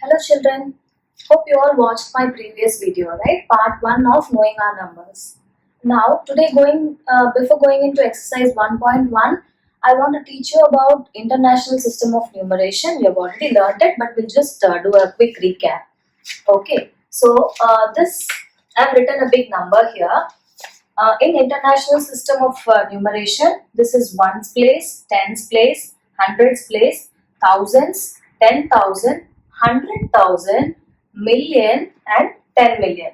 Hello children, hope you all watched my previous video, right? Part 1 of knowing our numbers. Now today before going into exercise 1.1, I want to teach you about international system of numeration. You have already learned it, but we'll just do a quick recap. Okay, so I've written a big number here. In international system of numeration, this is ones place, tens place, hundreds place, thousands, 10,000, 100,000, million and 10 million.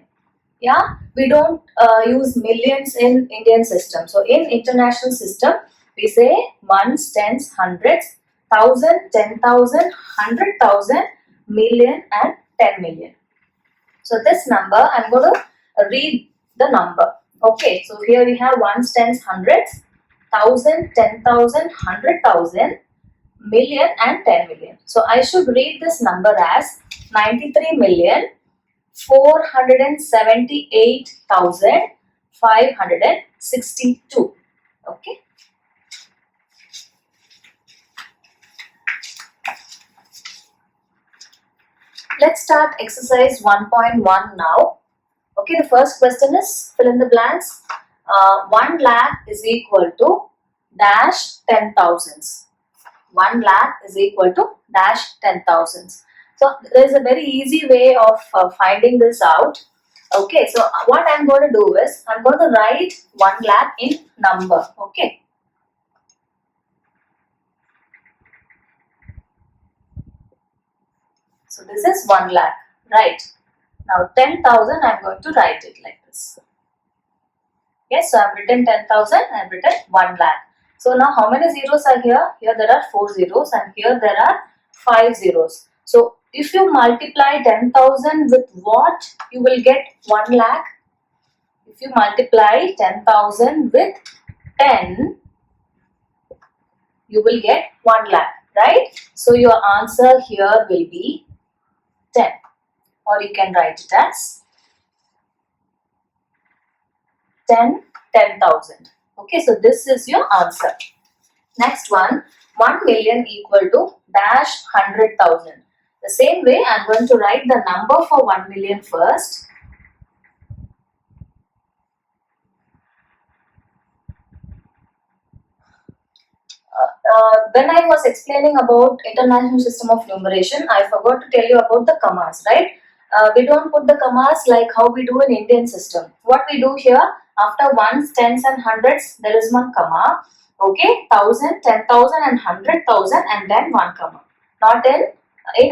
Yeah, we don't use millions in Indian system. So in international system, we say ones, tens, hundreds, thousand, 10,000, 100,000, million and 10 million. So this number, I'm going to read the number. Okay, so here we have ones, tens, hundreds, thousand, 10,000, 100,000, million and 10 million. So I should read this number as 93,478,562. Okay. Let's start exercise 1.1 now. Okay, the first question is fill in the blanks. 1 lakh is equal to dash 10,000s. 1 lakh is equal to dash 10,000s. So there is a very easy way of finding this out. Okay, so what I'm going to do is I'm going to write 1 lakh in number. Okay. So this is 1 lakh, right? Now 10,000 I'm going to write it like this. Yes, so I've written 10,000, I've written 1 lakh. So now how many zeros are here? Here there are 4 zeros and here there are 5 zeros. So if you multiply 10,000 with what, you will get 1 lakh. If you multiply 10,000 with 10, you will get 1 lakh, right? So your answer here will be 10, or you can write it as 10,000. Okay, so this is your answer. Next one, 1 million equal to dash 100,000. The same way, I'm going to write the number for 1 million first. When I was explaining about international system of numeration, I forgot to tell you about the commas, right? We don't put the commas like how we do in Indian system. What we do here, after ones, tens and hundreds, there is one comma. Okay, 1,000, 10,000 and 100,000 and then one comma. Not in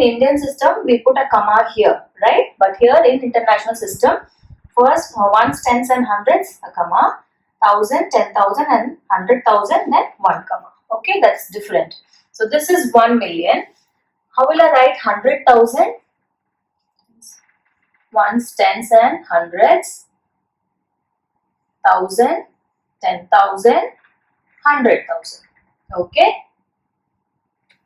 Indian system, we put a comma here, right? But here in international system, first ones, tens and hundreds, a comma, 1,000, 10,000 and 100,000, then one comma. Okay, that's different. So this is 1 million. How will I write 100,000? Ones, tens and hundreds, 1,000, 10,000, 100,000. Okay.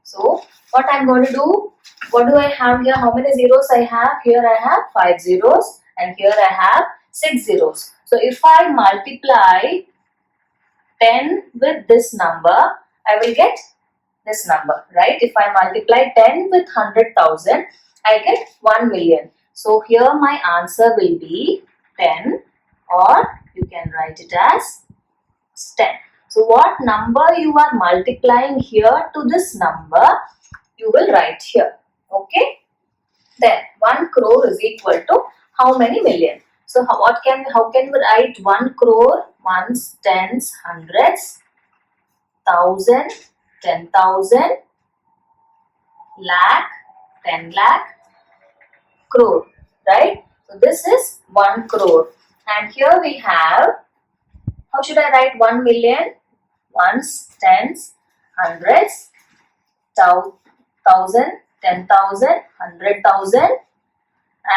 So what I'm going to do, what do I have here? How many zeros I have? Here I have 5 zeros and here I have 6 zeros. So if I multiply 10 with this number, I will get this number, right? If I multiply 10 with 100,000, I get 1 million. So here my answer will be 10, or you can write it as 10. So what number you are multiplying here to this number, you will write here. Okay. Then 1 crore is equal to how many million? So how can we write 1 crore? Ones, tens, hundreds, 1,000, 10,000, lakh, 10 lakh, crore, right? So this is 1 crore. And here we have, how should I write 1 million? Ones, tens, hundreds, 1,000, 10,000, 100,000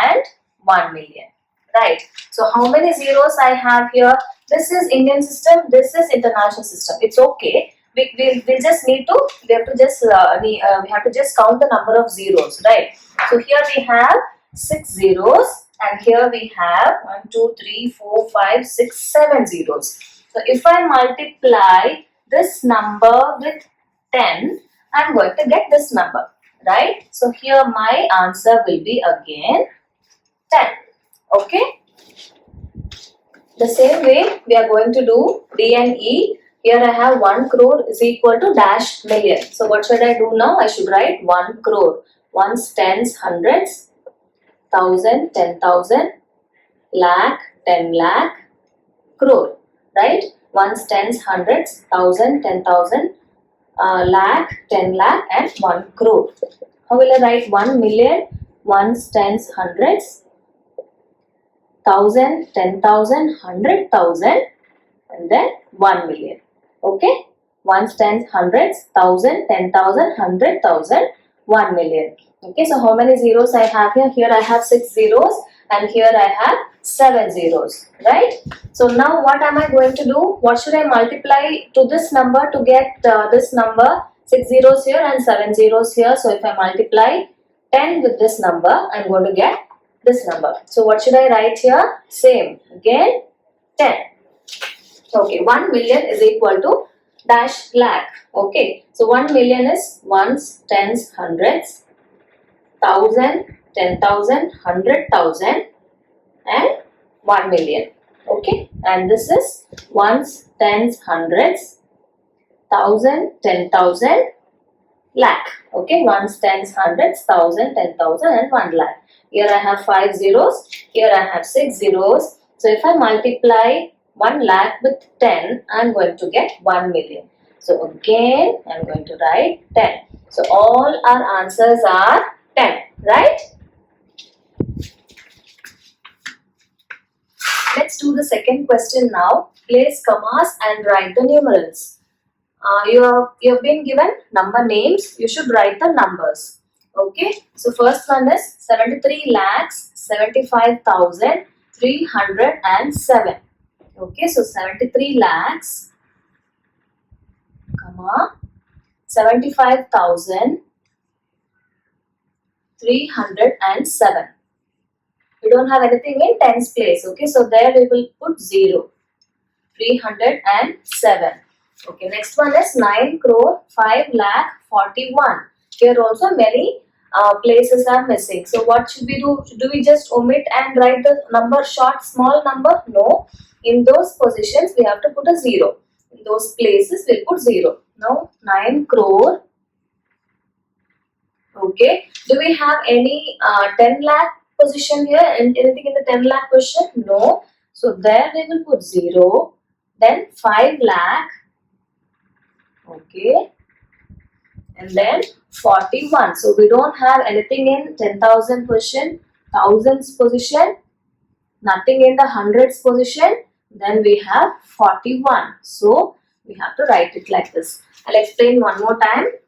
and 1 million. Right. So how many zeros I have here? This is Indian system. This is international system. It's okay. We just need to. We have to just count the number of zeros. Right. So here we have 6 zeros, and here we have 1, 2, 3, 4, 5, 6, 7 zeros. So if I multiply this number with 10, I'm going to get this number. right? So here my answer will be again 10. Okay. The same way we are going to do D and E. Here I have 1 crore is equal to dash million. So what should I do now? I should write 1 crore. Ones, tens, hundreds, thousand, 10,000, lakh, 10 lakh, crore. Right? Ones, tens, hundreds, thousand, 10,000, lakh, 10 lakh and 1 crore. How will I write 1 million? Ones, tens, hundreds, thousand, 10,000, 100,000 and then 1 million. Okay? Ones, tens, hundreds, thousand, 10,000, 100,000, 1 million. Okay, so how many zeros I have here? Here I have 6 zeros and here I have 7 zeros. Right? So now what am I going to do? What should I multiply to this number to get this number? 6 zeros here and 7 zeros here. So if I multiply 10 with this number, I am going to get this number. So what should I write here? Same. Again 10. Okay, 1 million is equal to dash lakh. Okay, so 1 million is ones, tens, hundreds, thousand, 10,000, 100,000 and 1 million. Okay, and this is ones, tens, hundreds, thousand, 10,000, lakh. Okay, ones, tens, hundreds, thousand, 10,000 and 1 lakh. Here I have 5 zeros, here I have 6 zeros. So if I multiply 1 lakh with 10, I am going to get 1 million. So again, I am going to write 10. So all our answers are 10, right? Let's do the second question now. Place commas and write the numerals. You have been given number names. You should write the numbers. Okay. So first one is 73 lakhs 75,307. Okay. So 73 lakhs, comma 75,307. We don't have anything in tens place. Okay. So there we will put 0. 307. Okay, next one is 9 crore 5 lakh 41. Here also many places are missing. So what should we do? Do we just omit and write the number short, small number? No. In those positions, we have to put a 0. In those places, we'll put 0. Now, 9 crore. Okay. Do we have any 10 lakh position here? Anything in the 10 lakh position? No. So, there we will put 0. Then 5 lakh. Okay, and then 41. So we don't have anything in 10,000 position, thousands position, nothing in the hundreds position. Then we have 41. So we have to write it like this. I'll explain one more time.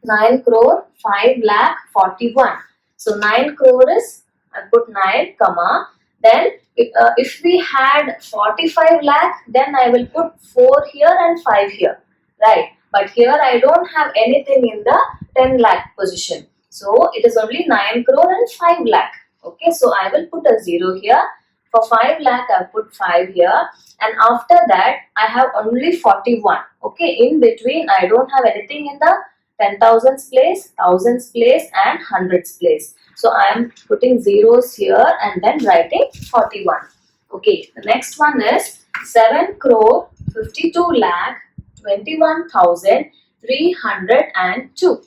9 crore 5 lakh 41. So 9 crore is, I put 9 comma. Then if we had 45 lakh, then I will put 4 here and 5 here. Right, but here I don't have anything in the 10 lakh position. So it is only 9 crore and 5 lakh. Okay, so I will put a 0 here. For 5 lakh, I put 5 here. And after that, I have only 41. Okay, in between, I don't have anything in the 10,000s place, thousands place and hundreds place. So I am putting zeros here and then writing 41. Okay, the next one is 7 crore 52 lakh 21,302.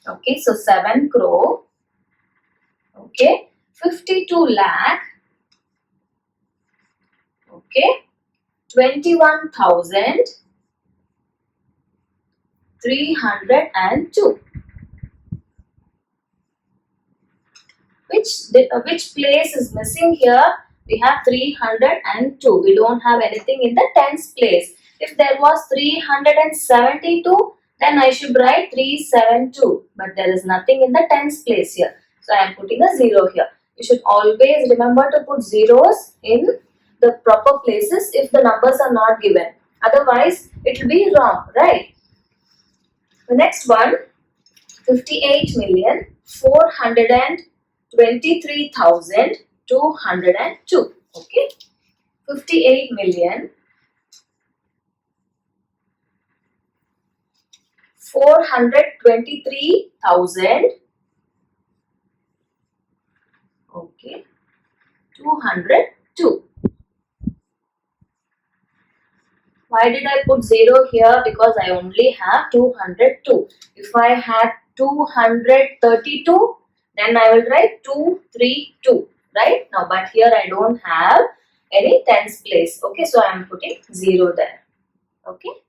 Okay, so 7 crore, okay, 52 lakh, okay, 21,302. Which place is missing here? We have 302. We don't have anything in the tens place. If there was 372, then I should write 372. But there is nothing in the tens place here. So I am putting a 0 here. You should always remember to put zeros in the proper places if the numbers are not given. Otherwise, it will be wrong, right? The next one, 58,423,202. Okay, 58,423,202. 423,000. Okay, 202. Why did I put 0 here? Because I only have 202. If I had 232, then I will write 232, right? Now, but here I don't have any tens place. Okay, so I am putting 0 there. Okay.